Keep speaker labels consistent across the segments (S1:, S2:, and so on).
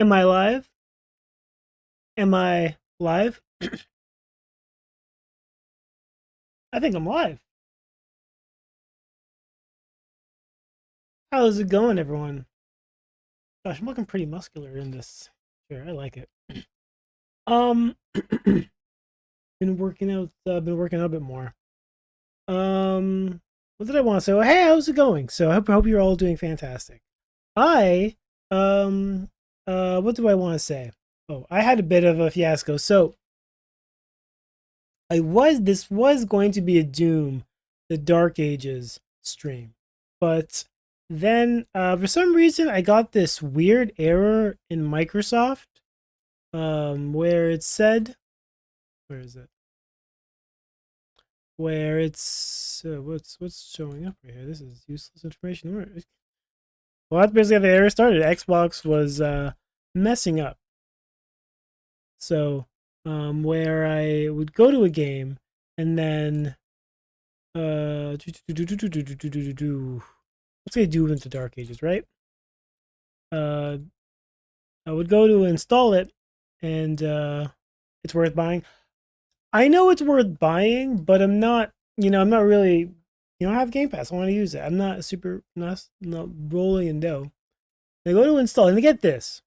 S1: Am I live? Am I live? I think I'm live. How's it going, everyone? Gosh, I'm looking pretty muscular in this. Sure, I like it. Um, been working out. Been working out a bit more. What did I want to say? Oh, hey, how's it going? So I hope you're all doing fantastic. I, um, what do I want to say? Oh, I had a bit of a fiasco. So this was going to be a Doom, the Dark Ages stream, but then for some reason I got this weird error in Microsoft, where it said, where is it? Where it's what's showing up right here? This is useless information. Well, that's basically how the error started. Xbox was messing up. So, where I would go to a game and then let's say Doom into Dark Ages, right? Uh, I would go to install it, and it's worth buying. I know it's worth buying, but I'm not. I'm not really. I have Game Pass. I want to use it. I'm not super not rolling in dough. They go to install, and they get this.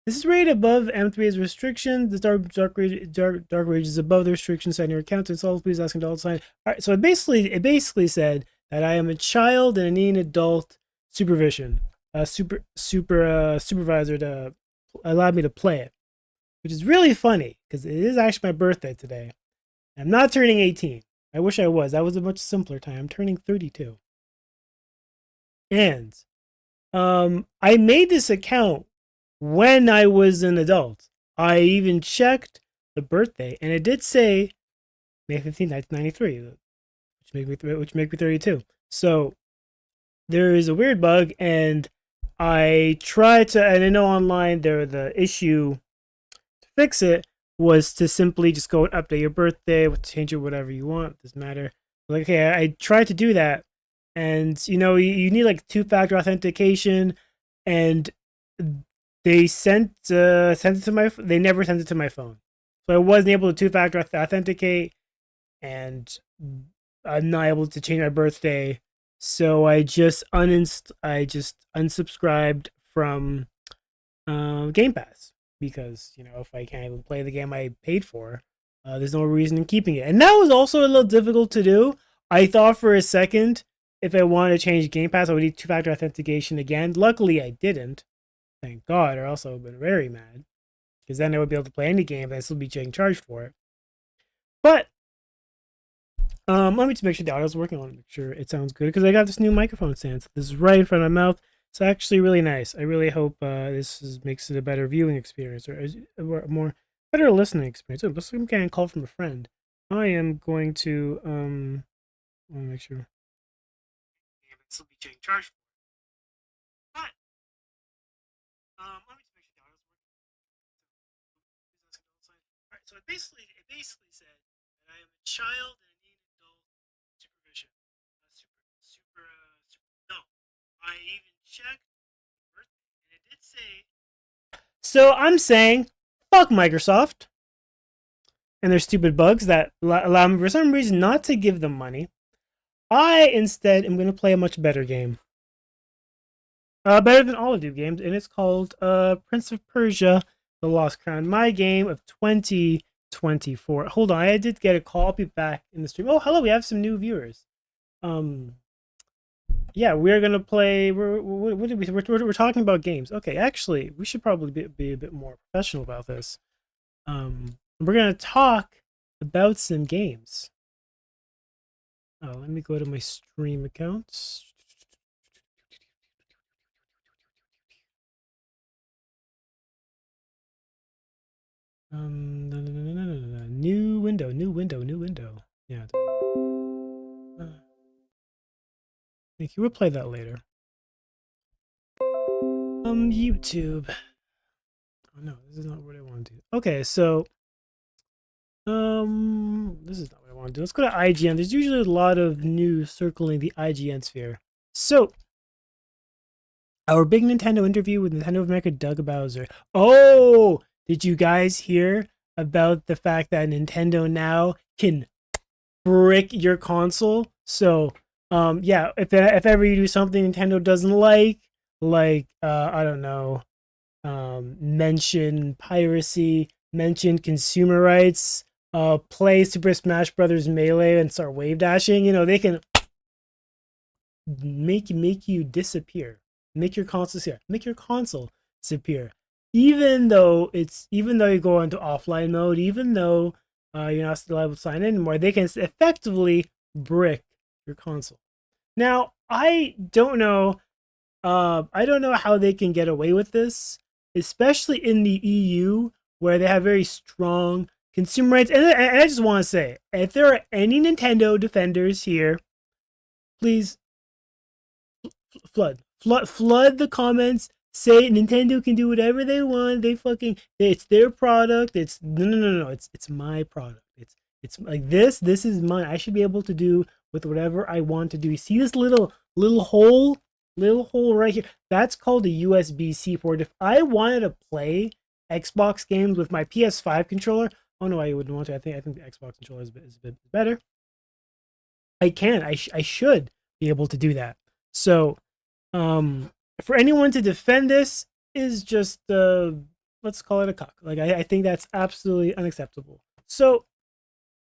S1: This is rated above M3's restriction. The dark rage is above the restriction set in your account to install. Please ask an adult sign. All right, so it basically said that I am a child and I need an adult supervision, supervisor to allow me to play it, which is really funny because it is actually my birthday today. I'm not turning 18. I wish I was. That was a much simpler time. I'm turning 32, and I made this account when I was an adult. I even checked the birthday, and it did say May 15th, 1993, which make me 32. So there is a weird bug, and I tried to, and I know online the issue to fix it was to simply just go and update your birthday, change it whatever you want. Doesn't matter. Like, okay, I tried to do that, and you need like two-factor authentication, and they sent it to my. They never sent it to my phone, so I wasn't able to two-factor authenticate, and I'm not able to change my birthday. So I just unsubscribed from Game Pass because if I can't even play the game I paid for, there's no reason in keeping it. And that was also a little difficult to do. I thought for a second if I wanted to change Game Pass, I would need two-factor authentication again. Luckily, I didn't. Thank God, or else I would have been very mad because then I would be able to play any game, but I'd still be getting charged for it. But let me just make sure the audio's working. I want to make sure it sounds good because I got this new microphone stand. So this is right in front of my mouth. It's actually really nice. I really hope makes it a better viewing experience or a more better listening experience. Oh, looks like I'm getting a call from a friend. I am going to I want to make sure. Yeah, but still be getting charged for it. But let me just make sure the audio's working. All right, so it basically said that I am a child and I need adult supervision. No, I even checked the birthday and it did say. So I'm saying, fuck Microsoft and their stupid bugs that allow me for some reason not to give them money. I instead am going to play a much better game. Better than all of you games, and it's called Prince of Persia: The Lost Crown. My game of 2024. Hold on, I did get a call. I'll be back in the stream. Oh, hello, we have some new viewers. Um, yeah, we're gonna play. What did we? We're talking about games. Okay, actually, we should probably be a bit more professional about this. We're gonna talk about some games. Oh, let me go to my stream accounts. New window. Yeah. Thank you. We'll play that later. YouTube. Oh no, this is not what I want to do. Okay, so this is not what I want to do. Let's go to IGN. There's usually a lot of news circling the IGN sphere. So Our big Nintendo interview with Nintendo of America Doug Bowser. Oh, did you guys hear about the fact that Nintendo now can brick your console? So, yeah, if ever you do something Nintendo doesn't like I don't know, mention piracy, mention consumer rights, play Super Smash Brothers Melee and start wave dashing, they can make you disappear, make your console disappear, make your console disappear. Even though you go into offline mode, even though you're not still able to sign in anymore, they can effectively brick your console. Now, I don't know how they can get away with this, especially in the EU where they have very strong consumer rights. And I just want to say, if there are any Nintendo defenders here, please flood the comments. Say Nintendo can do whatever they want. It's their product. It's no. It's my product. It's like this. This is mine. I should be able to do with whatever I want to do. You see this little hole right here? That's called a USB-C port. If I wanted to play Xbox games with my PS5 controller, oh no, I wouldn't want to. I think the Xbox controller is a bit better. I can. I should be able to do that. So, for anyone to defend this is just let's call it a cock. Like I think that's absolutely unacceptable. So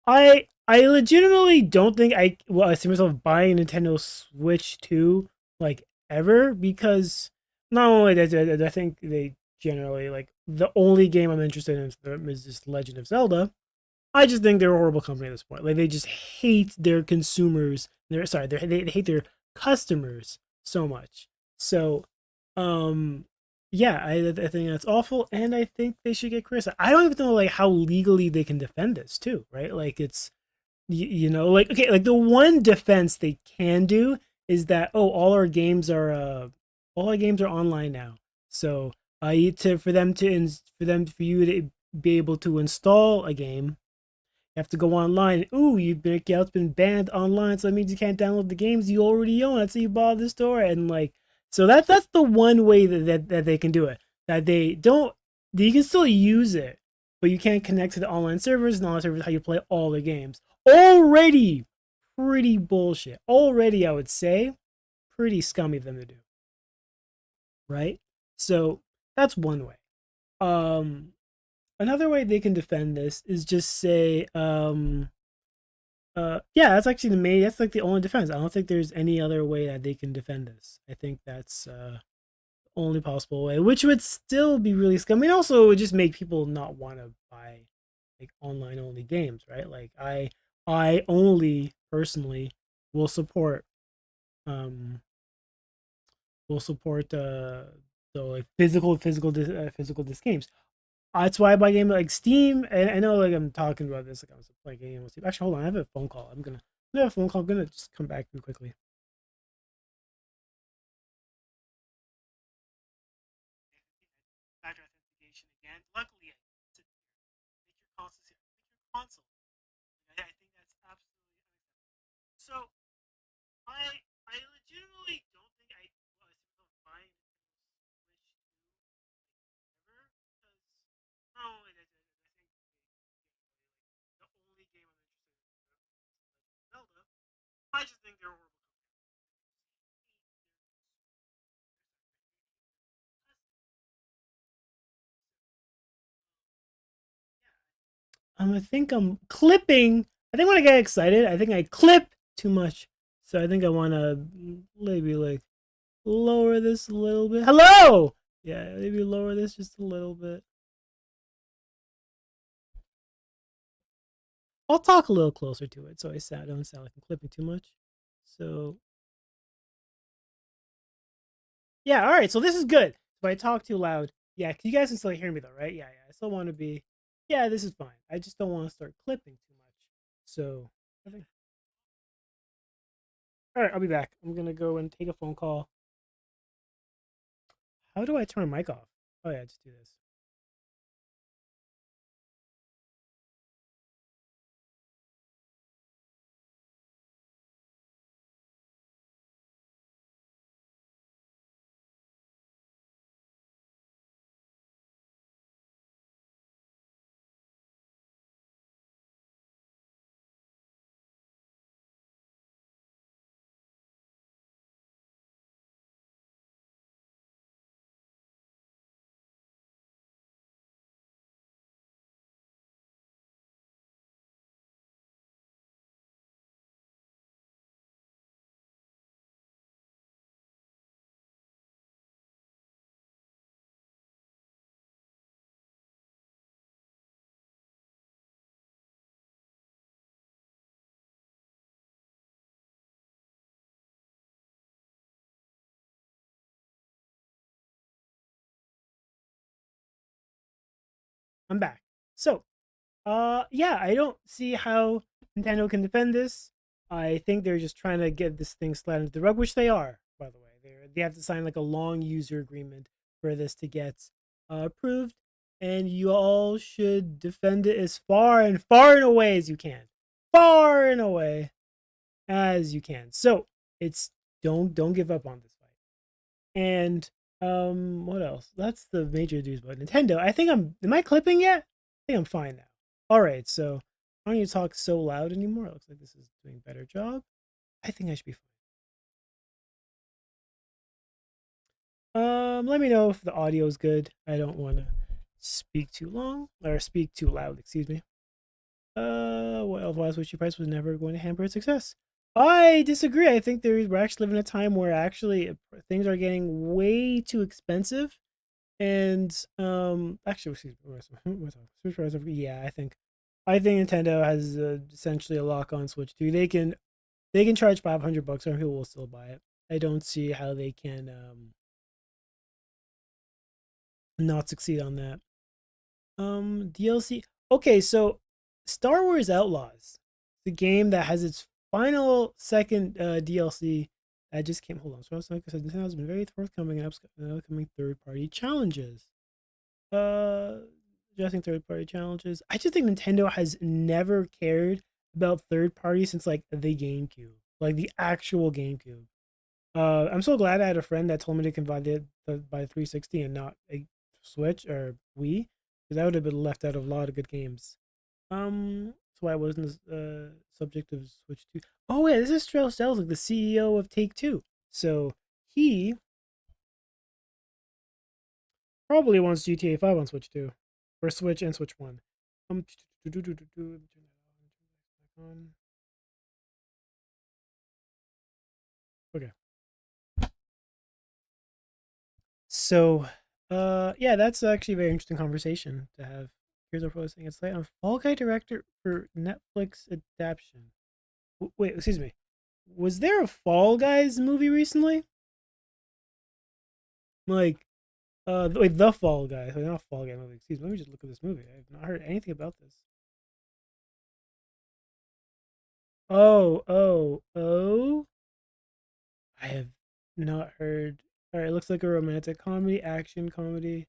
S1: I legitimately don't think I see myself buying a Nintendo Switch 2 like ever, because not only that I think they generally, like, the only game I'm interested in is just Legend of Zelda. I just think they're a horrible company at this point. Like, they just hate their consumers. They hate their customers so much. So, um, yeah, I think that's awful, and I think they should get criticized. I don't even know like how legally they can defend this too, right? Like, it's like, okay, like the one defense they can do is that, oh, all our games are online now. So for you to be able to install a game, you have to go online. Ooh, it's been banned online, so that means you can't download the games you already own. That's how you bought the store, and like, so that's the one way that they can do it. That they don't, you can still use it, but you can't connect to the online servers. And online servers how you play all the games. Already pretty bullshit. Already, I would say, pretty scummy of them to do, right? So that's one way. Um, Another way they can defend this is just say, yeah, that's actually that's like the only defense. I don't think there's any other way that they can defend this. I think that's only possible way, which would still be really scummy. I mean, also, it would just make people not want to buy like online only games, right? Like, I only personally will support um the like physical disc games. That's why I buy games like Steam. And I know, like, I'm talking about this like I was playing game with Steam. Actually, hold on, I have a phone call. I have a phone call. I'm gonna just come back real quickly. Factor authentication again. Luckily, it's here. Make your console here. Make your console. I think that's absolutely unacceptable. So I legitimately don't think I was buying Nintendo Switch 2 like ever, because not only that, I think the only game I'm interested in is Zelda. I just think they're horrible I think I'm clipping. I think when I get excited, I think I clip too much. So I think I want to maybe like lower this a little bit. Hello. Yeah, maybe lower this just a little bit. I'll talk a little closer to it so I don't sound like I'm clipping too much. So yeah, all right. So this is good. If I talk too loud, yeah, you guys can still hear me though, right? Yeah, yeah. I still want to be. Yeah, this is fine. I just don't want to start clipping too much. So I think. All right, I'll be back. I'm gonna go and take a phone call. How do I turn my mic off? Oh yeah, just do this. I'm back. So, yeah, I don't see how Nintendo can defend this. I think they're just trying to get this thing slid under the rug, which they are, by the way. They have to sign like a long user agreement for this to get approved, and you all should defend it as far and away as you can, far and away as you can. So it's don't give up on this fight. And what else? That's the major news about Nintendo. I think am I clipping yet? I think I'm fine now. All right, so I don't need to talk so loud anymore. It looks like this is doing a better job. I think I should be fine. Let me know if the audio is good. I don't want to speak too long or speak too loud, excuse me. Well, otherwise, Wishy Price was never going to hamper its success. I disagree. I think we're actually living in a time where actually things are getting way too expensive. And actually, excuse me, Switch Rise yeah, I think Nintendo has essentially a lock on Switch 2. They can charge $500 and people will still buy it. I don't see how they can not succeed on that. DLC. Okay, so Star Wars Outlaws, the game that has its final second DLC that just came. Hold on, so like I said, Nintendo has been very forthcoming in upcoming third-party challenges. Uh, Addressing third-party challenges. I just think Nintendo has never cared about third party since like the GameCube, like the actual GameCube. I'm so glad I had a friend that told me to convert it by 360 and not a Switch or Wii, because I would have been left out of a lot of good games. That's why I wasn't subject of Switch 2. Oh yeah, this is Strauss Zelnick, the CEO of Take Two. So he probably wants GTA 5 on Switch 2, or Switch and Switch 1. Um, okay. So, yeah, that's actually a very interesting conversation to have. Here's our posting. It's like on Fall Guy director for Netflix adaptation. Wait, excuse me. Was there a Fall Guys movie recently? Like, wait, the Fall Guy, not Fall Guy movie. Excuse me. Let me just look at this movie. I have not heard anything about this. Oh. I have not heard. All right, it looks like a romantic comedy, action comedy.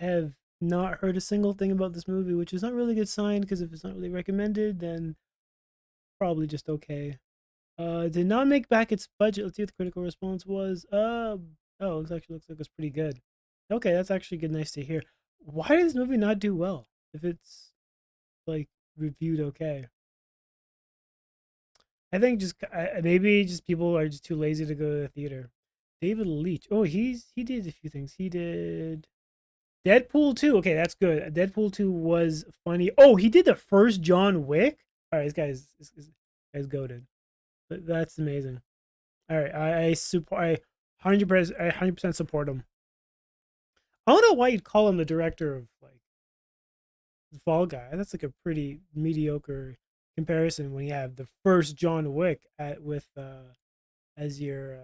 S1: I have not heard a single thing about this movie, which is not really a good sign because if it's not really recommended, then probably just okay. Did not make back its budget. Let's see what the critical response was. Oh, it actually looks like it's pretty good. Okay, that's actually good. Nice to hear. Why did this movie not do well if it's like reviewed okay? I think just maybe just people are just too lazy to go to the theater. David Leitch. Oh, he did a few things. He did Deadpool 2. Okay, that's good. Deadpool 2 was funny. Oh, he did the first John Wick. All right, this guy's goaded. That's amazing. All right, I support. I 100% support him. I don't know why you'd call him the director of like Fall Guy. That's like a pretty mediocre comparison when you have the first John Wick at with as your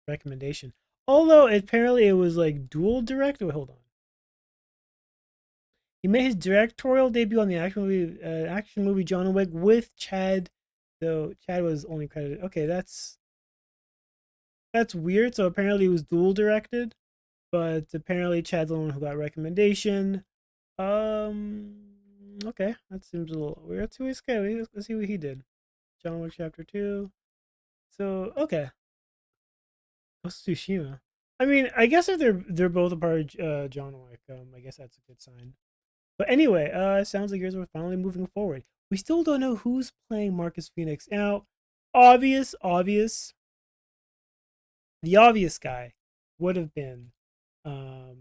S1: recommendation. Although apparently it was like dual direct. Wait, hold on. He made his directorial debut on the action movie John Wick with Chad. Though Chad was only credited. Okay, that's weird. So apparently it was dual directed, but apparently Chad's the one who got recommendation. Okay, that seems a little weird. Let's see what he did. John Wick Chapter 2. So okay, Ghost of Tsushima. I mean, I guess if they're both a part of John Wick, I guess that's a good sign. But anyway, it sounds like yours are finally moving forward. We still don't know who's playing Marcus Phoenix. Now, obvious. The obvious guy would have been, um,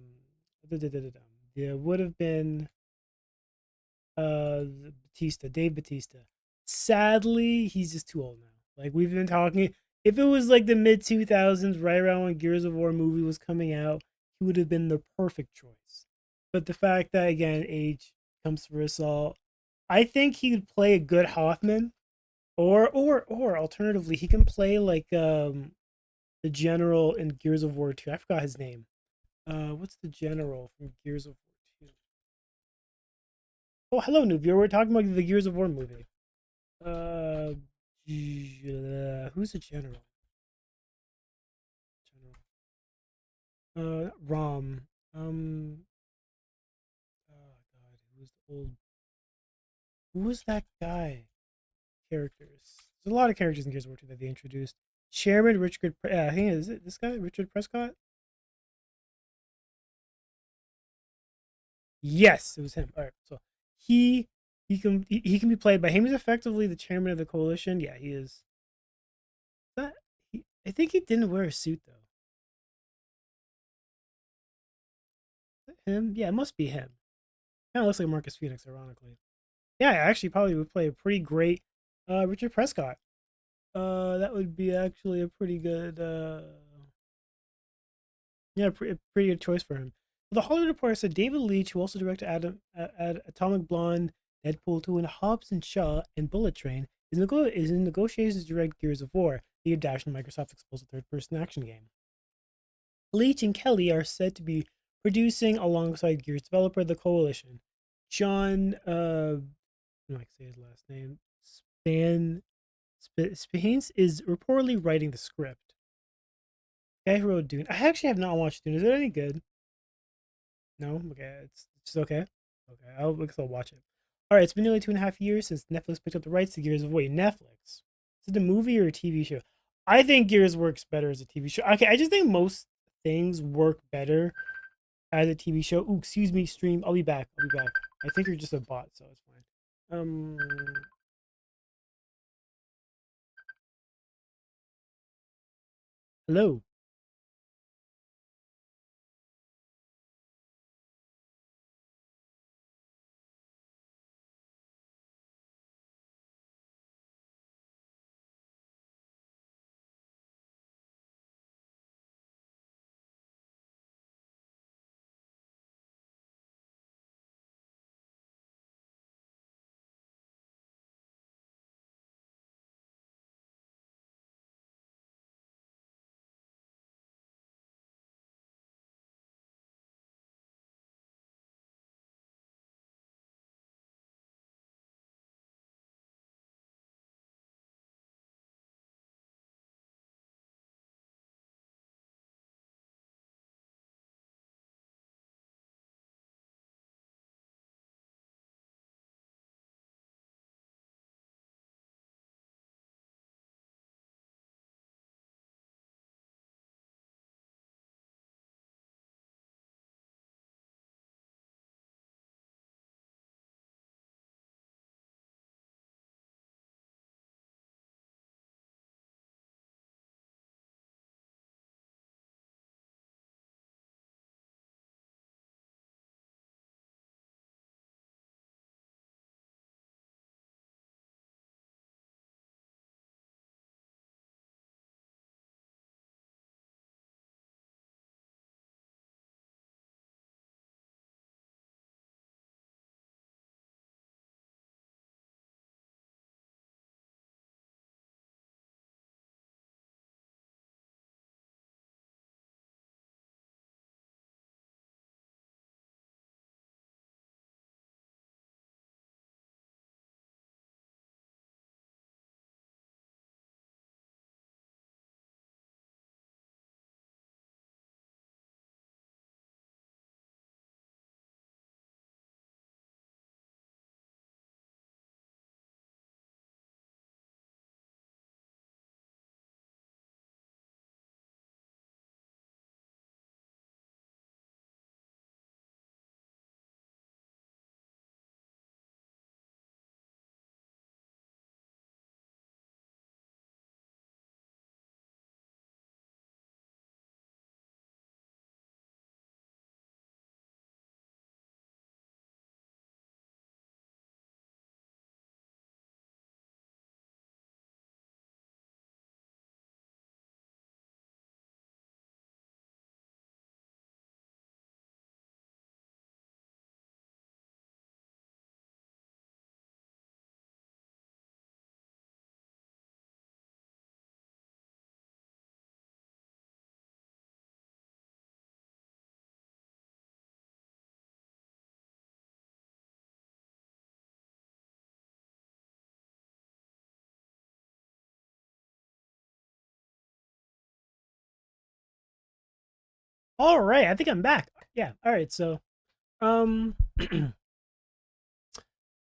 S1: yeah, would have been Batista, Dave Batista. Sadly, he's just too old now. Like we've been talking, if it was like the mid 2000s, right around when Gears of War movie was coming out, he would have been the perfect choice. But the fact that again, age comes for us all, I think he could play a good Hoffman, or alternatively, he can play like the general in Gears of War 2. I forgot his name. What's the general from Gears of War 2? Oh, hello, new viewer. We're talking about the Gears of War movie. Uh, who's the general? Rom. Um, oh God, who's the old? Who was that guy? Characters. There's a lot of characters in Gears of War 2 that they introduced. Chairman Richard. I think is it this guy, Richard Prescott? Yes, it was him. All right, so he he can be played by him. He's effectively the chairman of the coalition. Yeah, he is. That I think he didn't wear a suit though. Him? Yeah, it must be him. Kind of looks like Marcus Phoenix, ironically. Yeah, actually, probably would play a pretty great Richard Prescott. That would be actually a pretty good, yeah, pretty good choice for him. The Hollywood Reporter said David Leitch, who also directed Atomic Blonde, Deadpool 2, and Hobbs and Shaw and Bullet Train, is in negotiations to direct Gears of War, the adaptation of Microsoft's explosive third-person action game. Leitch and Kelly are said to be producing alongside Gears developer The Coalition. John, I don't like to say his last name. Spahins is reportedly writing the script. Guy who wrote Dune. I actually have not watched Dune. Is it any good? No? Okay, it's just okay. Okay, I'll watch it. Alright, it's been nearly 2.5 years since Netflix picked up the rights to Gears of War. Wait, Netflix? Is it a movie or a TV show? I think Gears works better as a TV show. Okay, I just think most things work better as a TV show. Ooh, excuse me, stream. I'll be back. I'll be back. I think you're just a bot, so it's fine. Hello. All right, I think I'm back. Yeah. All right. So, um,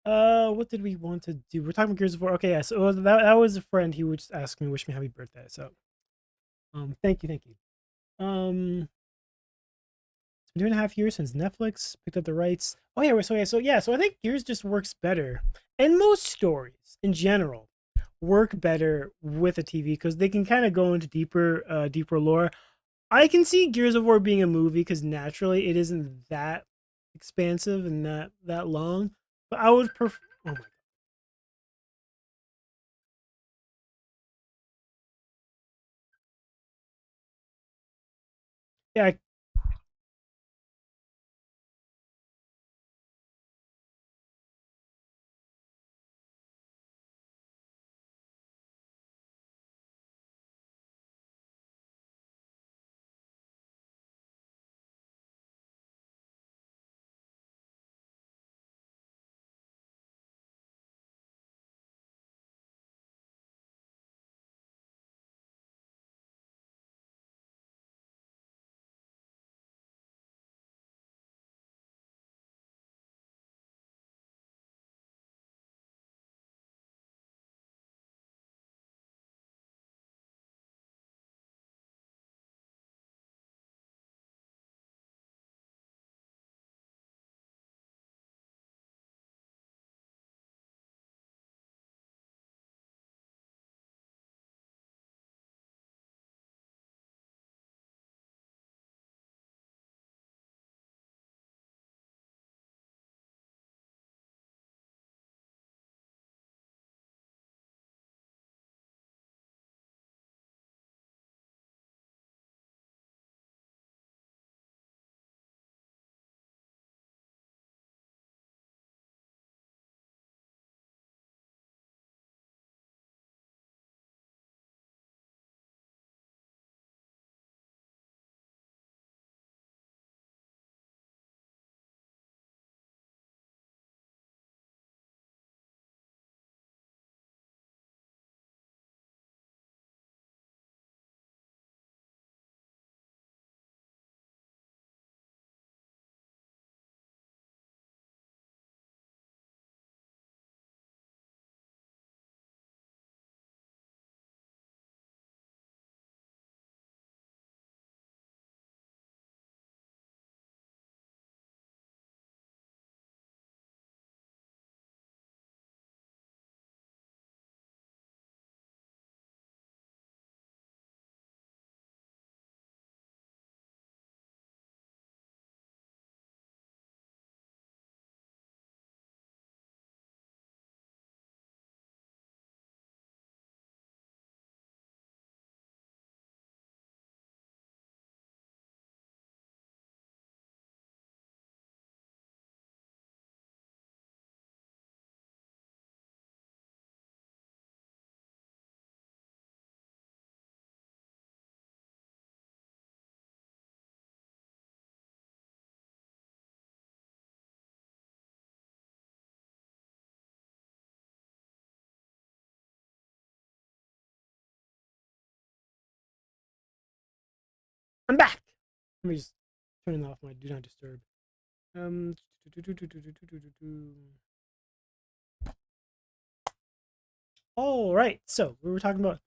S1: what did we want to do? We're talking Gears of War. Okay, yeah. So that was a friend. He would just ask me, wish me happy birthday. So, thank you, thank you. It's been 2.5 years since Netflix picked up the rights. Oh yeah, so I think Gears just works better, and most stories in general work better with a TV because they can kind of go into deeper lore. I can see Gears of War being a movie because naturally it isn't that expansive and that long. But I would prefer. Oh my god. Yeah, I'm back. Let me just turn off my do not disturb. Um. All right. So we were talking about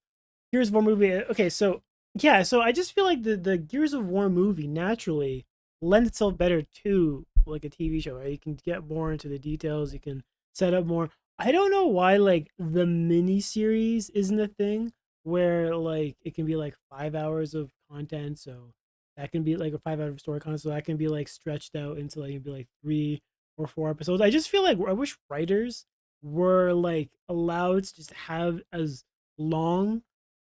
S1: Gears of War movie. Okay, so yeah, so I just feel like the Gears of War movie naturally lends itself better to like a TV show. Right? You can get more into the details. You can set up more. I don't know why like the mini series isn't a thing where like it can be like 5 hours of content. So that can be like a 5 hour of story content. So that can be like stretched out into like maybe like 3 or 4 episodes. I just feel like I wish writers were like allowed to just have as long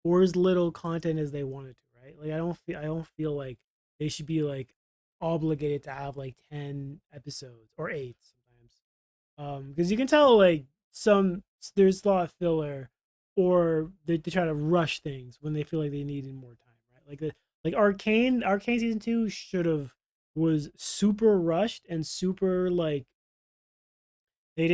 S1: or as little content as they wanted to, right? Like I don't feel like they should be like obligated to have like 10 episodes or 8 sometimes. Because you can tell like some there's a lot of filler or they try to rush things when they feel like they needed more time, right? Like Arcane season 2 should have was super rushed and super like they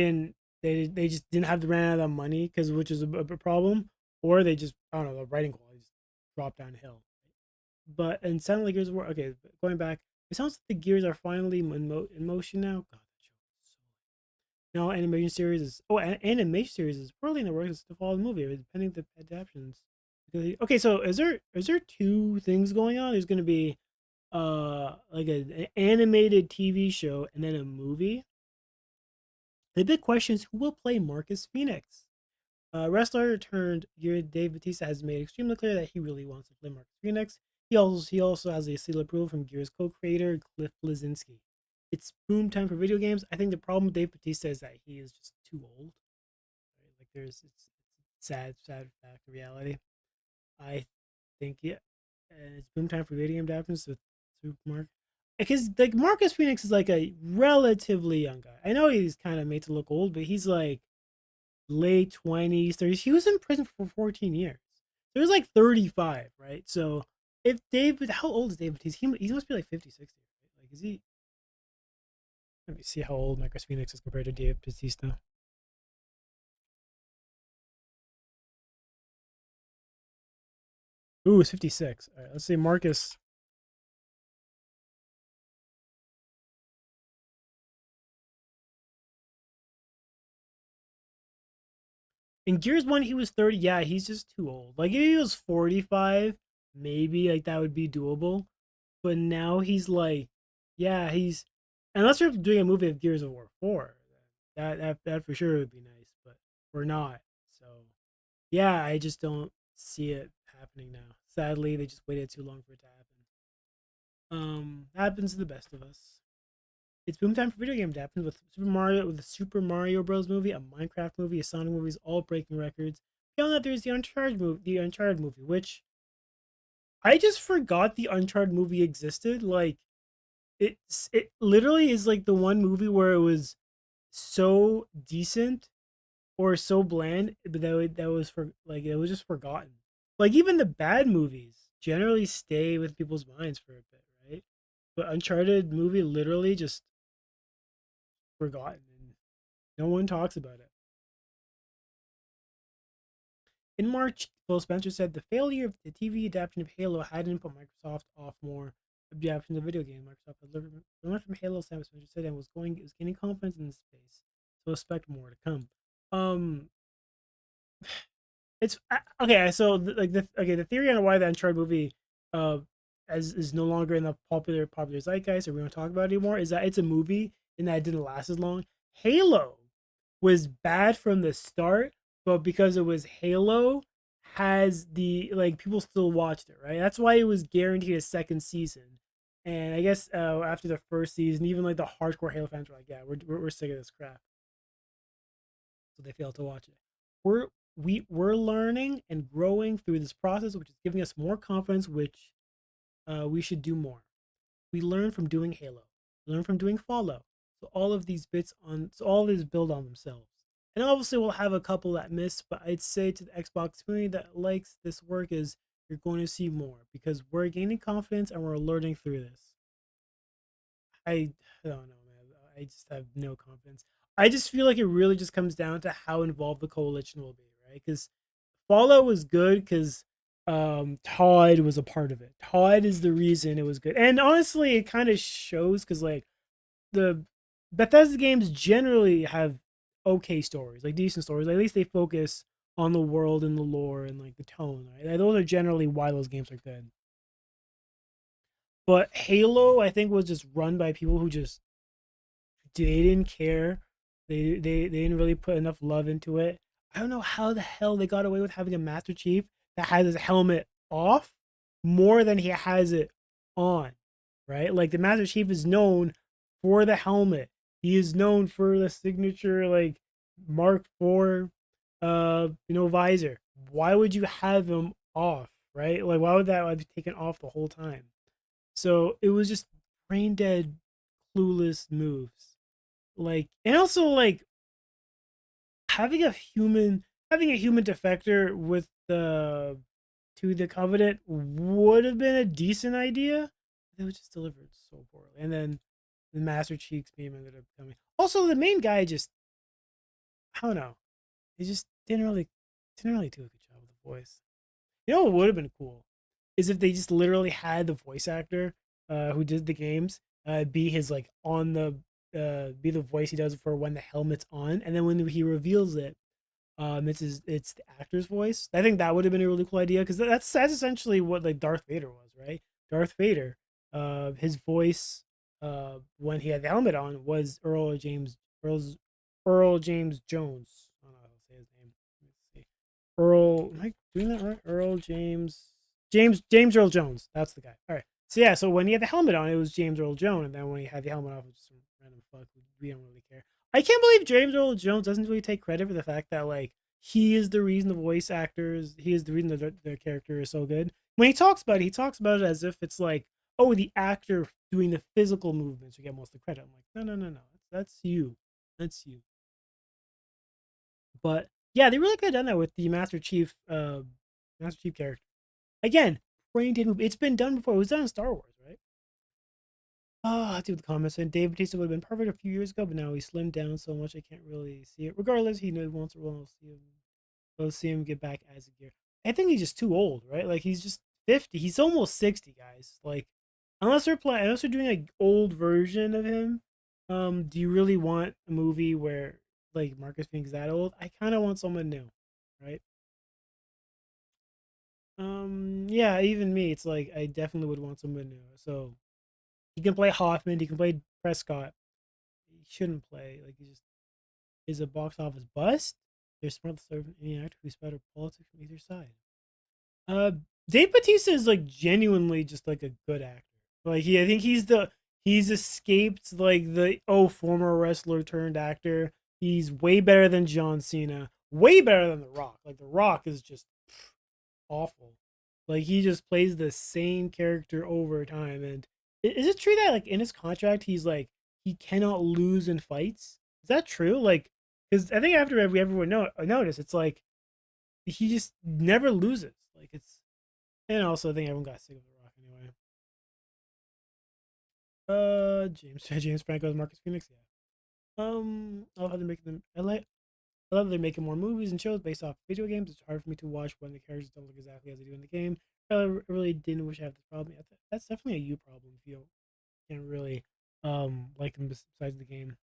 S1: just didn't have to ran out of money because which is a problem, or they just I don't know the writing quality just dropped downhill. But and sound like Gears were okay. Going back, it sounds like the Gears are finally in motion now. God, that show is so. No, animation series is animation series is probably in the works to follow the movie, depending on the adaptations. Okay, so is there two things going on? There's going to be like an animated TV show and then a movie. The big question is who will play Marcus Phoenix. Wrestler turned year Dave Batista has made extremely clear that he really wants to play Marcus Phoenix. He also has a seal of approval from Gears co-creator Cliff Bleszinski. It's boom time for video games. I think the problem with Dave Batista is that he is just too old. Right? Like it's sad fact reality. I think yeah, and it's boom time for video game adaptations with Super Mark. Because like Marcus Phoenix is like a relatively young guy. I know he's kind of made to look old, but he's like late 20s, 30s. He was in prison for 14 years. So he was like 35, right? So if David, how old is David? He must be like 50, 60, right? Like, is he? Let me see how old Marcus Phoenix is compared to Dave Batista. Ooh, it's 56. All right, let's see. Marcus. In Gears 1, he was 30. Yeah, he's just too old. Like, if he was 45, maybe like that would be doable. But now he's like, yeah, he's unless we're doing a movie of Gears of War 4, that for sure would be nice, but we're not. So yeah, I just don't see it happening now. Sadly, they just waited too long for it to happen. Happens to the best of us. It's boom time for video game adaptations with the Super Mario Bros. Movie, a Minecraft movie, a Sonic movies, all breaking records. Beyond that, there's the Uncharted movie, which I just forgot the Uncharted movie existed. Like it literally is like the one movie where it was so decent or so bland, but that was for like it was just forgotten. Like even the bad movies generally stay with people's minds for a bit, right? But Uncharted movie literally just forgotten and no one talks about it. In March, Phil Spencer said the failure of the TV adaptation of Halo hadn't put Microsoft off more adaptations of video game. Microsoft had learned from Halo, Sam Spencer said, and was gaining confidence in the space. So expect more to come. Um, it's okay. So the theory on why the Uncharted movie as is no longer in the popular zeitgeist or we don't talk about it anymore is that it's a movie and that it didn't last as long. Halo was bad from the start, but because it was Halo, has the like people still watched it, right? That's why it was guaranteed a second season. And I guess after the first season, even like the hardcore Halo fans were like, "Yeah, we're sick of this crap," so they failed to watch it. We're we're learning and growing through this process, which is giving us more confidence, which we should do more. We learn from doing Halo, we learn from doing Fallout. So all of these build on themselves. And obviously we'll have a couple that miss, but I'd say to the Xbox community that likes this work is you're going to see more because we're gaining confidence and we're learning through this. I don't know, man. I just have no confidence. I just feel like it really just comes down to how involved the coalition will be, right? Because Fallout was good because Todd was a part of it. Todd is the reason it was good, and honestly, it kind of shows because like the Bethesda games generally have okay stories, like decent stories. At least they focus on the world and the lore and like the tone. Right? Like, those are generally why those games are good. But Halo, I think, was just run by people who just they didn't care. They didn't really put enough love into it. I don't know how the hell they got away with having a Master Chief that has his helmet off more than he has it on, right? Like the Master Chief is known for the helmet. He is known for the signature like Mark IV visor. Why would you have him off, right? Like why would that be taken off the whole time? So it was just brain dead, clueless moves. Like and also like having a human defector with the to the Covenant would have been a decent idea. It was just delivered so poorly. And then the Master Cheeks meme ended up coming. Also, the main guy just I don't know. He just didn't really do a good job with the voice. You know what would have been cool? is if they just literally had the voice actor who did the games be his like on the be the voice he does for when the helmet's on, and then when he reveals it, it's the actor's voice. I think that would have been a really cool idea because that's essentially what like Darth Vader was, right? Darth Vader, his voice, when he had the helmet on was Earl James Jones. I don't know how to say his name. Let's see. Earl, am I doing that right? James Earl Jones. That's the guy. All right. So yeah, so when he had the helmet on, it was James Earl Jones, and then when he had the helmet off, it was just some random fuck. We don't really care. I can't believe James Earl Jones doesn't really take credit for the fact that like he is the reason the voice actors, he is the reason that the character is so good. When he talks about it, he talks about it as if it's like, oh, the actor doing the physical movements should get most of the credit. I'm like, no, that's you, that's you. But yeah, they really could have done that with the Master Chief character. Again, brain dead movie. It's been done before. It was done in Star Wars, right? Ah, I do the comments. And Dave Bautista would have been perfect a few years ago, but now he slimmed down so much I can't really see it. Regardless, he knows once or we'll see him. We'll see him get back as a gear. I think he's just too old, right? Like he's just 50. He's almost 60, guys. Like unless they're doing an old version of him, do you really want a movie where like Marcus Phoenix that old? I kind of want someone new, right? Yeah, even me, it's like I definitely would want someone new. So he can play Hoffman, he can play Prescott. He shouldn't play like he just is a box office bust. They're smart to serve any actor who's better politics from either side. Uh, Dave Bautista is like genuinely just like a good actor. Like I think he's escaped like the former wrestler turned actor. He's way better than John Cena. Way better than The Rock. Like The Rock is just awful. Like he just plays the same character over time. And is it true that like in his contract he's like he cannot lose in fights? Is that true? Like, because I think after everyone notice, it's like he just never loses. Like it's, and also I think everyone got sick of The Rock anyway. James Franco's Marcus Phoenix, yeah. I love how they're making them. I love they're making more movies and shows based off video games. It's hard for me to watch when the characters don't look exactly as they do in the game. I really didn't wish I had this problem. That's definitely a you problem if you can't really like them besides the game.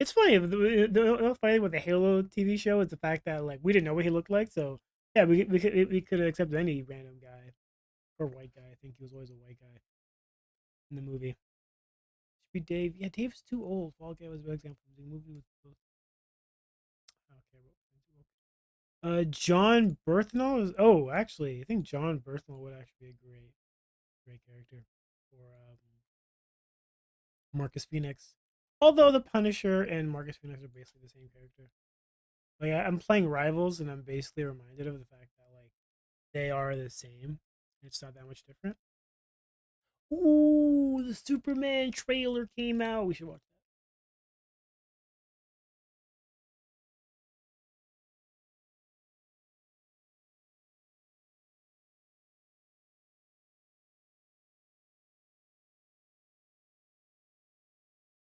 S1: It's funny. The funny with the Halo TV show is the fact that like we didn't know what he looked like. So yeah, we could have accepted any random guy or white guy. I think he was always a white guy in the movie. Should be Dave. Yeah, Dave's too old. Fall Guy was a good example. The movie was both. Okay, John Berthnall is. Oh, actually, I think John Berthnall would actually be a great character for Marcus Phoenix. Although the Punisher and Marcus Phoenix are basically the same character. Like I'm playing Rivals, and I'm basically reminded of the fact that like they are the same. It's not that much different. Ooh, the Superman trailer came out. We should watch that.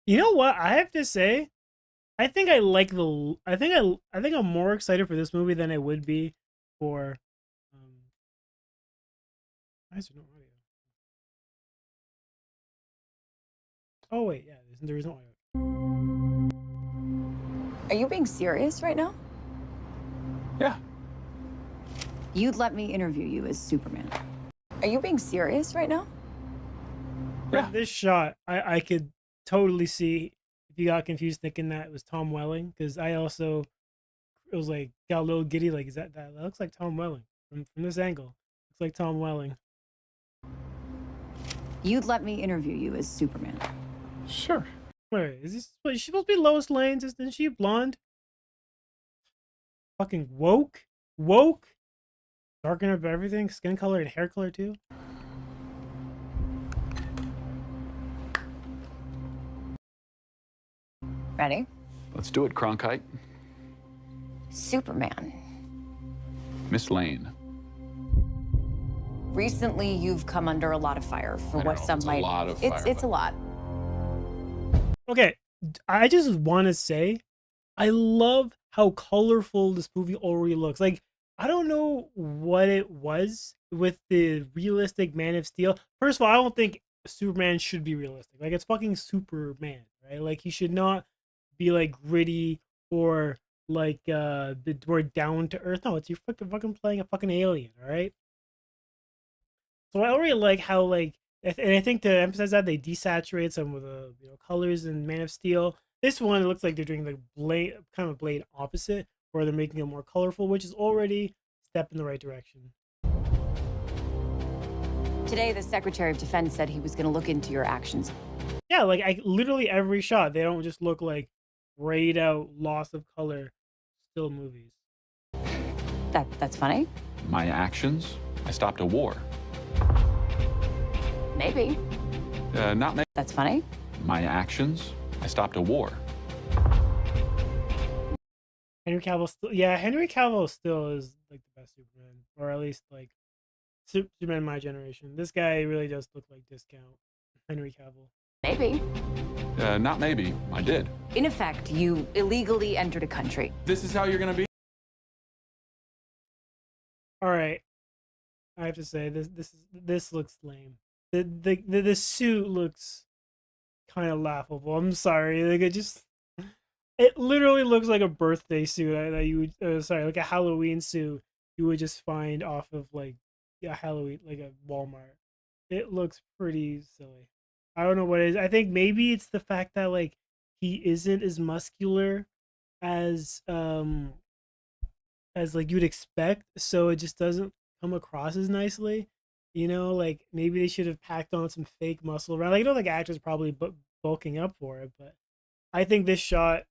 S1: You know what? I have to say, I think I like the. I think I'm more excited for this movie than I would be for. Why is there no audio? Oh wait, yeah, there is no audio.
S2: Are you being serious right now?
S3: Yeah.
S2: You'd let me interview you as Superman. Are you being serious right now?
S3: Yeah.
S1: This shot, I could totally see if you got confused thinking that it was Tom Welling, because I also it was like got a little giddy. Like, is that looks like Tom Welling from this angle? Looks like Tom Welling.
S2: You'd let me interview you as Superman.
S3: Sure.
S1: Wait, is she supposed to be Lois Lane? Isn't she blonde? Fucking woke, darken up everything, skin color and hair color too.
S2: Ready?
S3: Let's do it, Cronkite.
S2: Superman.
S3: Miss Lane.
S2: Recently, you've come under a lot of fire for
S3: I
S2: what
S3: know,
S2: some
S3: it's a
S2: might.
S3: lot of
S2: It's
S3: fire,
S2: a
S3: but-
S2: lot.
S1: Okay, I just want to say, I love how colorful this movie already looks. Like, I don't know what it was with the realistic Man of Steel. First of all, I don't think Superman should be realistic. Like, it's fucking Superman, right? Like, he should not be like gritty or like or down to earth. No, it's you fucking playing a fucking alien, all right? So I already like how like and I think to emphasize that they desaturate some of the colors in Man of Steel. This one it looks like they're doing the blade kind of blade opposite, where they're making it more colorful, which is already a step in the right direction.
S2: Today, the Secretary of Defense said he was going to look into your actions.
S1: Yeah, like I literally every shot they don't just look like grayed out, loss of color, still movies.
S2: That's funny.
S3: My actions? I stopped a war.
S2: Maybe.
S3: Not maybe.
S2: That's funny.
S3: My actions? I stopped a war.
S1: Henry Cavill still, yeah, Henry Cavill still is like the best Superman, or at least like Superman in my generation. This guy really does look like discount Henry Cavill.
S2: Maybe.
S3: Not maybe. I did.
S2: In effect, you illegally entered a country.
S3: This is how you're gonna be?
S1: All right, I have to say this looks lame. The suit looks kind of laughable. I'm sorry, like it literally looks like a birthday suit that you would sorry, like a Halloween suit you would just find off of like a Halloween, like a Walmart. It looks pretty silly. I don't know what it is. I think maybe it's the fact that like he isn't as muscular as like you'd expect, so it just doesn't come across as nicely. Like maybe they should have packed on some fake muscle around. Like like actors probably bulking up for it, but I think this shot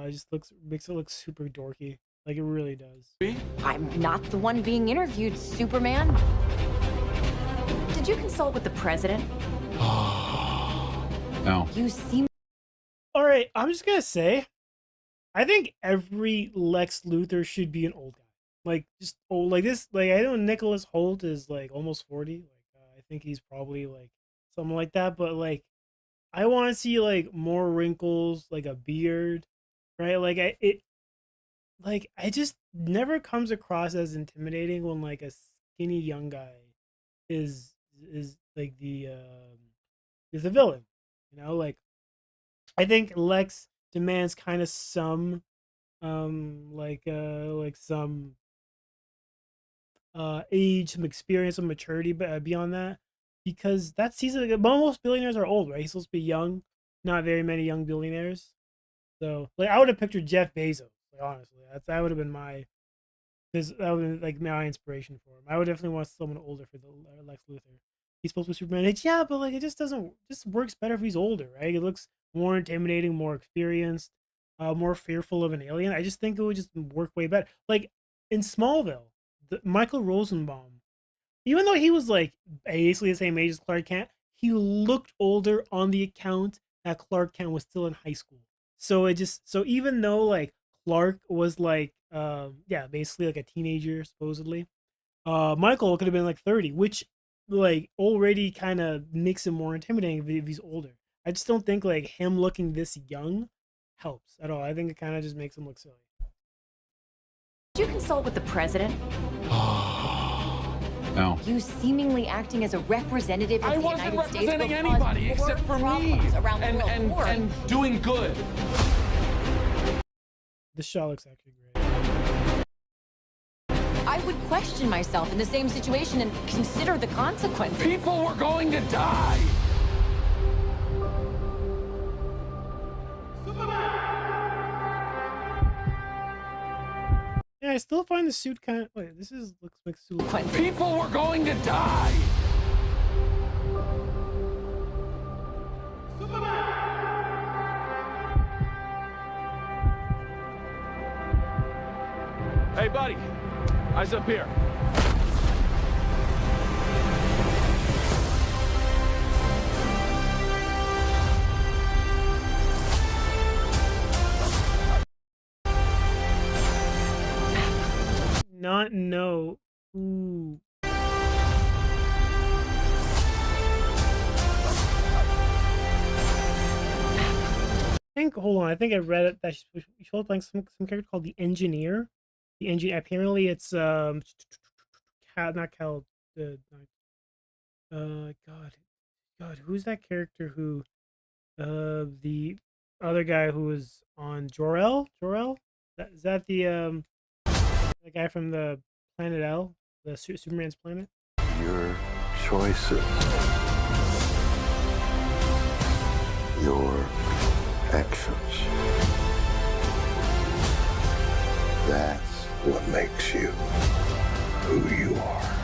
S1: just makes it look super dorky. Like it really does.
S2: I'm not the one being interviewed, Superman. Did you consult with the president?
S3: No.
S2: You seem...
S1: All right, I'm just gonna say, I think every Lex Luthor should be an old guy. Like just old, like this. Like I know Nicholas Hoult is like almost 40. Like I think he's probably like something like that. But like, I want to see like more wrinkles, like a beard, right? Like I just never comes across as intimidating when like a skinny young guy is like is the villain. Like I think Lex demands kind of some like some age, some experience, some maturity, but beyond that, because he's like most billionaires are old, right? He's supposed to be young. Not very many young billionaires. So like I would have pictured Jeff Bezos. Like honestly, that would have been that would have been like my inspiration for him. I would definitely want someone older for the Lex Luthor. He's supposed to be Superman age, yeah, but like it just works better if he's older, right? It looks more intimidating, more experienced, more fearful of an alien. I just think it would just work way better. Like in Smallville, Michael Rosenbaum, even though he was like basically the same age as Clark Kent, he looked older on the account that Clark Kent was still in high school. So even though like Clark was like basically like a teenager supposedly, Michael could have been like 30, which like already kind of makes him more intimidating if he's older. I just don't think like him looking this young helps at all. I think it kind of just makes him look silly.
S2: Did you consult with the president?
S3: No.
S2: You seemingly acting as a representative of the United States will
S4: representing
S2: cause
S4: anybody
S2: more
S4: except for me
S2: problems around the world.
S4: and doing good.
S1: This shot looks actually great.
S2: I would question myself in the same situation and consider the consequences.
S4: People were going to die.
S1: Yeah, I still find the suit kind of. Wait, looks like suit.
S4: People were going to die. Hey, buddy. Eyes up here.
S1: Not no. Ooh. Hold on. I think I read it that she's playing some character called the Engineer. the engine. Apparently, it's not Cal. God, who's that character who the other guy who was on Jor-El? Is that the guy from the planet L, the Superman's planet?
S5: Your choices, your actions. That's what makes you who you are.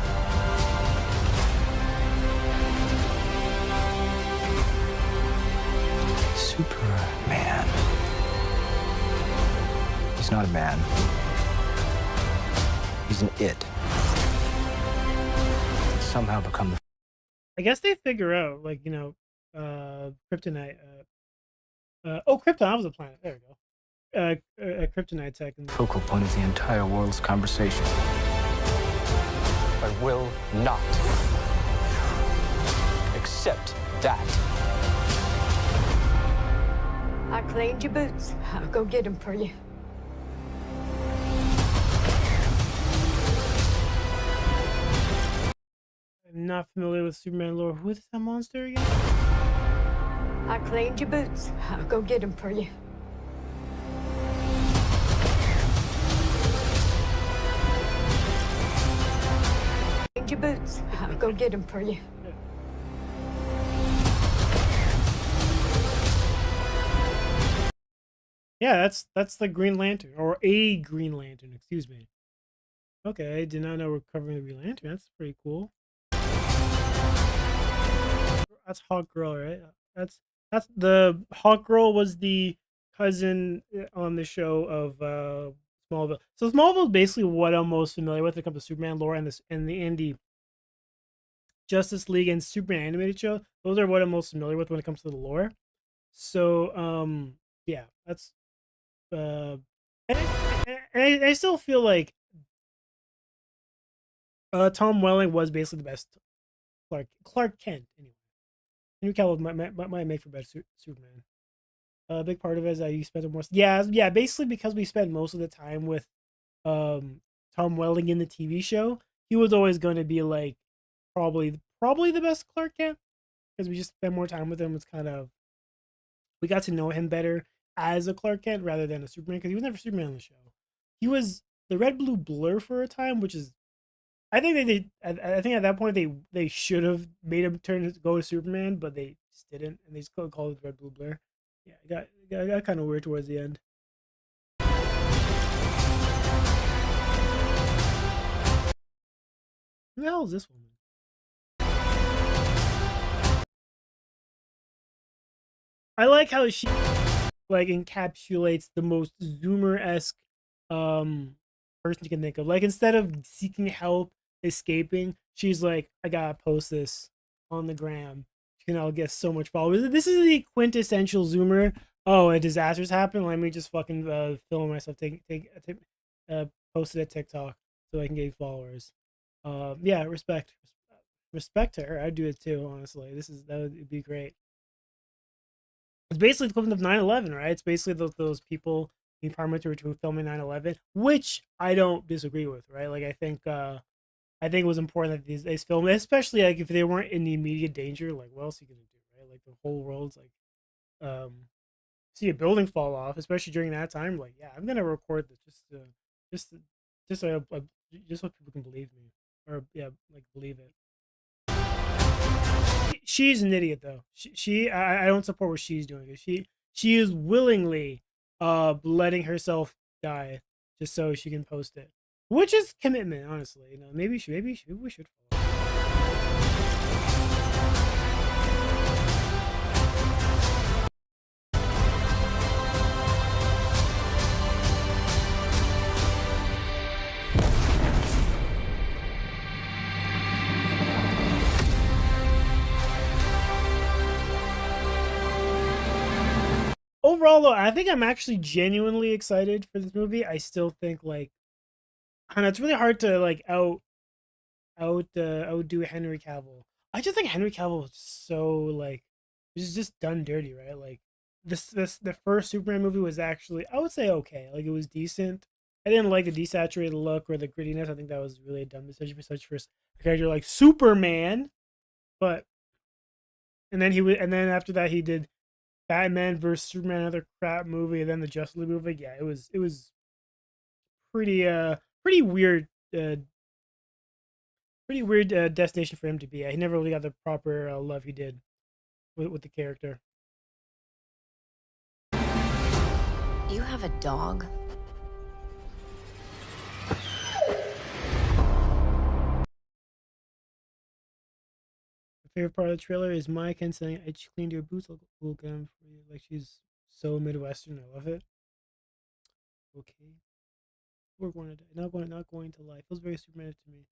S6: Superman. He's not a man. He's an it. He's somehow become the
S1: I guess they figure out, like, kryptonite. Krypton was a planet. There we go. Kryptonite tech.
S6: focal point of the entire world's conversation. I will not accept that.
S7: I cleaned your boots. I'll go get them for you.
S1: I'm not familiar with Superman lore. Who is that monster again?
S7: I cleaned your boots. I'll go get them for you. Cleaned your boots. I'll go get them for you.
S1: Yeah, that's the Green Lantern, or a Green Lantern, excuse me. Okay, I did not know we're covering the Green Lantern. That's pretty cool. That's Hawk Girl, right? That's the Hawk Girl was the cousin on the show of Smallville. So Smallville is basically what I'm most familiar with when it comes to Superman lore and the indie Justice League and Superman animated show. Those are what I'm most familiar with when it comes to the lore. So yeah, that's and I still feel like Tom Welling was basically the best Clark Kent anyway. Henry Cavill might make for better Superman. A big part of it is that you spent more. Yeah. Basically, because we spent most of the time with Tom Welling in the TV show, he was always going to be like probably the best Clark Kent because we just spent more time with him. It's kind of we got to know him better as a Clark Kent rather than a Superman because he was never Superman on the show. He was the Red Blue Blur for a time, which is I think I think at that point they should have made him go to Superman, but they just didn't, and they just called it Red Blue Blur. Yeah, it got kind of weird towards the end. Who the hell is this woman? I like how she like encapsulates the most Zoomer-esque person you can think of. Like instead of seeking help, escaping, she's like, I gotta post this on the gram. I'll get so much followers. This is the quintessential Zoomer. Oh, a disaster's happened. Let me just fucking film myself, post it at TikTok so I can get followers. Yeah, respect to her. I'd do it too. Honestly, that would be great. It's basically the equivalent of 9/11, right? It's basically those people in Parliament who were filming 9/11, which I don't disagree with, right? Like I think it was important that these filmed, especially like if they weren't in the immediate danger. Like, what else are you gonna do, right? Like the whole world's like, see a building fall off, especially during that time. Like, yeah, I'm gonna record this just so people can believe me, or yeah, like believe it. She's an idiot though. I don't support what she's doing. She is willingly letting herself die just so she can post it. Which is commitment, honestly. Maybe we should follow. Overall, though, I think I'm actually genuinely excited for this movie. I still think like I don't know, it's really hard to like outdo Henry Cavill. I just think Henry Cavill is so like he's just done dirty, right? Like the first Superman movie was actually I would say okay, like it was decent, I didn't like the desaturated look or the grittiness. I think that was really a dumb decision, such for a character like Superman. But and then after that he did Batman versus Superman, another crap movie, and then the Justice League movie. Yeah, it was pretty weird. Pretty weird destination for him to be at. He never really got the proper love he did with the character.
S2: You have a dog?
S1: My favorite part of the trailer is Maya Ken saying, "I just cleaned your boots. We'll get them for you." Like she's so Midwestern. I love it. Okay, we're going to not going to lie. Feels very Superman to me.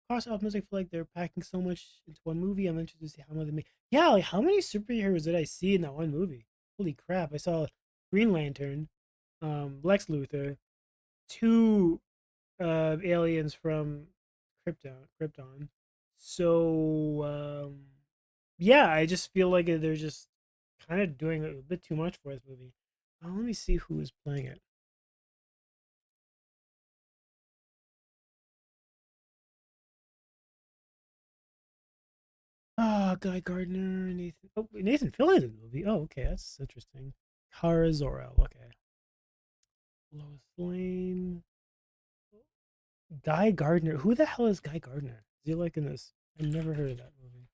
S1: Cross optimistic. I feel like they're packing so much into one movie. I'm interested to see how much they make. Yeah, like how many superheroes did I see in that one movie? Holy crap! I saw Green Lantern, Lex Luthor, two aliens from Krypton. So yeah, I just feel like they're just kind of doing a bit too much for this movie. Let me see who is playing it. Ah, Guy Gardner, Nathan. Oh, Nathan Fillion's in the movie. Oh, okay, that's interesting. Kara Zor-El. Okay. Lois Lane. Guy Gardner. Who the hell is Guy Gardner? Is he like in this? I've never heard of that movie.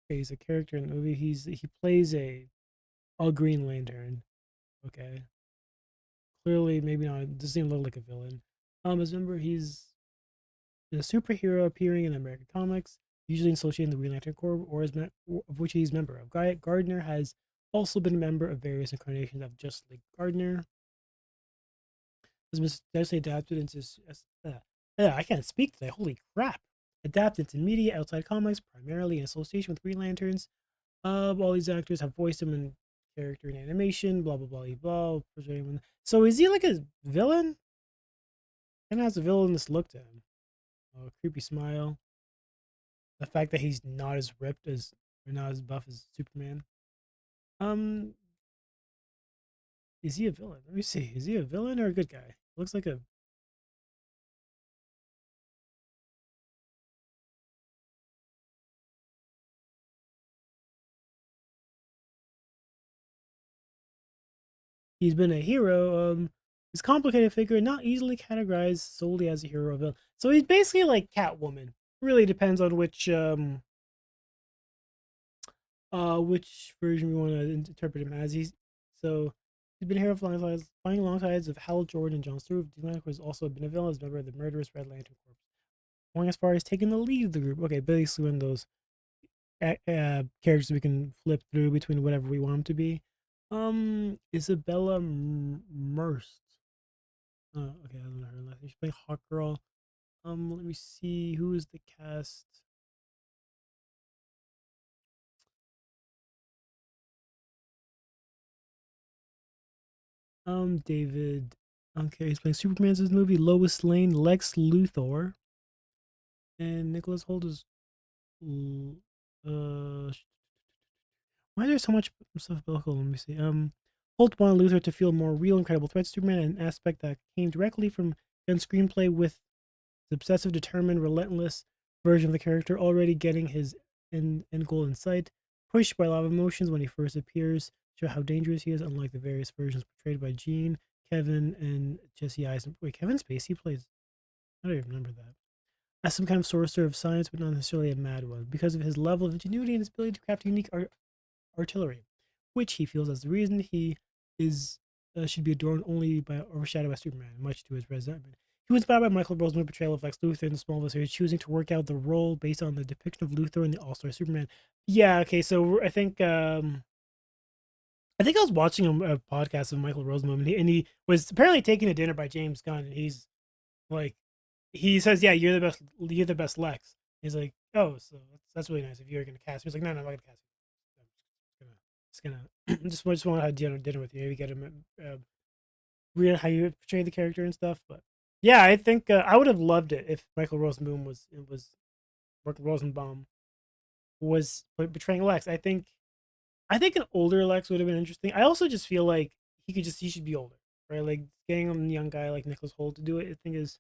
S1: Okay, he's a character in the movie. He plays a Green Lantern. Okay. Clearly, maybe not. Doesn't even look like a villain. As a member, he's a superhero appearing in American comics, usually associated in the Green Lantern Corps, of which he's a member of. Guy Gardner has also been a member of various incarnations of Justice League Gardner. Has been successfully adapted into. I can't speak today. Holy crap! Adapted to media outside comics, primarily in association with Green Lanterns. All these actors have voiced him in character in animation. Blah blah blah blah. So is he like a villain? Kind of has a villainous look to him. Oh, creepy smile. The fact that he's not as ripped as or not as buff as Superman. Is he a villain? Let me see. Is he a villain or a good guy? Looks like a. He's been a hero. He's a complicated figure, not easily categorized solely as a hero or villain. So he's basically like Catwoman. Really depends on which version we want to interpret him as. He's been a hero flying alongside of Hal Jordan and John Stewart. Demonic has also been a villain as a member of the murderous Red Lantern Corps, going as far as taking the lead of the group. Okay, basically one of those characters we can flip through between whatever we want them to be. Isabella Merst. Oh, okay, I don't know her last name. She's playing Hawkgirl. Let me see who is the cast. David. Okay, he's playing Superman's in this movie. Lois Lane, Lex Luthor, and Nicholas Hoult is. Why is there so much stuff biblical? Let me see. Holt wanted Luthor to feel more real, incredible threat to Superman, an aspect that came directly from Gunn's screenplay, with the obsessive, determined, relentless version of the character already getting his end goal in sight. Pushed by a lot of emotions when he first appears, show how dangerous he is, unlike the various versions portrayed by Gene, Kevin, and Jesse Eisenberg. Wait, Kevin Spacey plays. I don't even remember that. As some kind of sorcerer of science, but not necessarily a mad one, because of his level of ingenuity and his ability to craft unique artillery, which he feels as the reason he is should be adorned only by overshadowed by Superman, much to his resentment. He was inspired by Michael Roseman's portrayal of Lex Luthor in the Smallville series, choosing to work out the role based on the depiction of Luthor in the All-Star Superman. Yeah, okay, so I think I was watching a podcast of Michael Roseman, and he was apparently taken to dinner by James Gunn, and he's like, he says, "Yeah, you're the best Lex." He's like, "Oh, so that's really nice if you're gonna cast me." He's like, "No, I'm not gonna cast you. Just want to have dinner with you. Maybe get him read how you portray the character and stuff." But yeah, I think I would have loved it if Michael Rosenbaum was portraying Lex. I think an older Lex would have been interesting. I also just feel like he should be older. right? Like getting a young guy like Nicholas Hoult to do it, I think is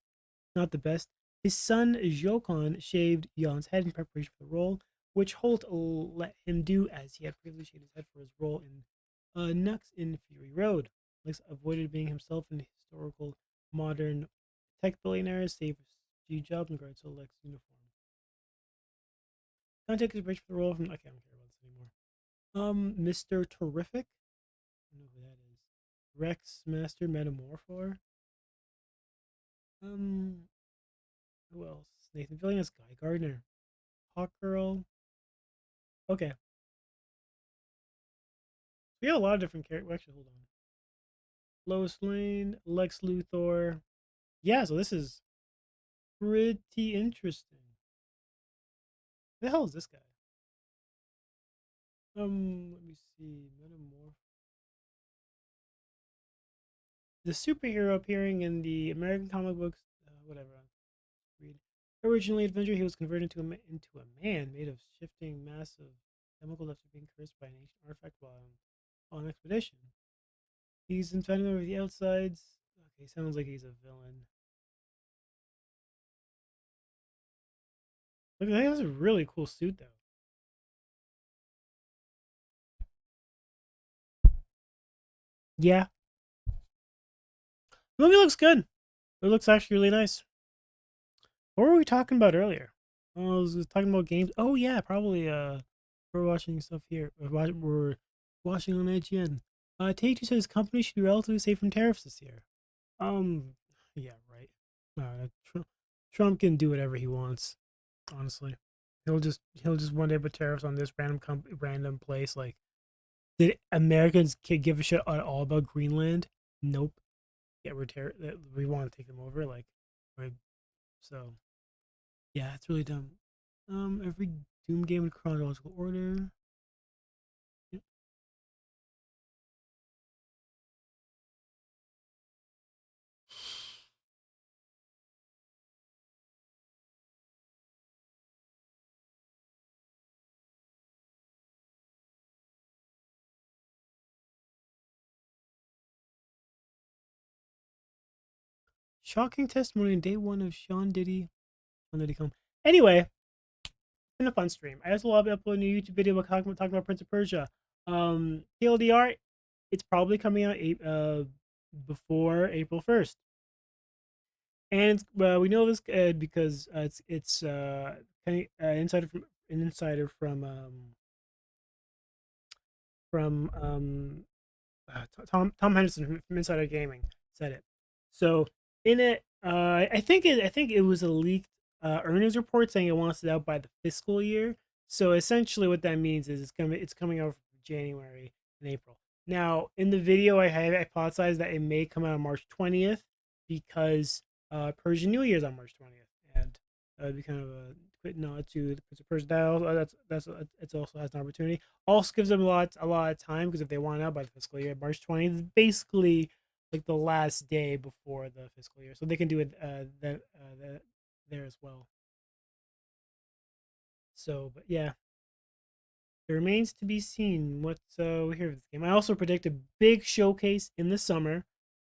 S1: not the best. His son Jokon shaved Jan's head in preparation for the role, which Holt let him do as he had previously shaved his head for his role in Nux in Fury Road. Lex avoided being himself in historical modern tech billionaires, save Steve Jobs and guards Lex uniform. Contact is rich for the role from. Okay, I don't care about this anymore. Mr. Terrific. I don't know who that is. Rex Master Metamorphor. Who else? Nathan Fillion as Guy Gardner. Hawk Girl. Okay. We have a lot of different characters. Actually, hold on. Lois Lane, Lex Luthor. Yeah, so this is pretty interesting. Who the hell is this guy? Let me see. Metamorph. The superhero appearing in the American comic books, whatever. Read. Originally Adventure, he was converted into a man made of shifting massive chemicals after being cursed by an ancient artifact while on an expedition. He's infected over the outsides. Okay, sounds like he's a villain. Look, that has a really cool suit, though. Yeah. The movie looks good. It looks actually really nice. What were we talking about earlier? I was talking about games. Oh yeah, probably we're watching stuff here. We're watching on IGN. Take-Two says companies should be relatively safe from tariffs this year. Yeah, right. Trump can do whatever he wants. Honestly, he'll just one day put tariffs on this random place. Like, did Americans give a shit at all about Greenland? Nope. Yeah, we want to take them over. Like, right. So, yeah, it's really dumb. Every Doom game in chronological order. Yep. Shocking testimony on day one of Sean Diddy come. Anyway, it's been a fun stream. I also love uploading a YouTube video about talking about Prince of Persia. TLDR, it's probably coming out before April 1st. And we know this because it's an insider from Tom Henderson from Insider Gaming said it. So in it, I think it was a leaked earnings report saying it wants it out by the fiscal year. So essentially, what that means is it's coming out for January and April. Now, in the video, I have hypothesized that it may come out on March 20th because Persian New Year's on March 20th, and that would be kind of a quick nod to the Prince of Persia. It also has an opportunity. Also gives them a lot of time because if they want it out by the fiscal year, March 20th is basically like the last day before the fiscal year, so they can do it there as well. So, but yeah, it remains to be seen what we hear of this game. I also predict a big showcase in the summer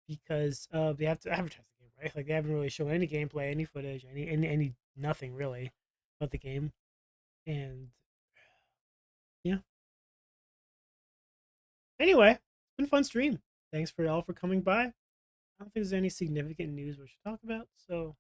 S1: because they have to advertise the game, right? Like they haven't really shown any gameplay, any footage, any nothing really about the game, and yeah. Anyway, it's been a fun stream. Thanks for y'all for coming by. I don't think there's any significant news we should talk about, so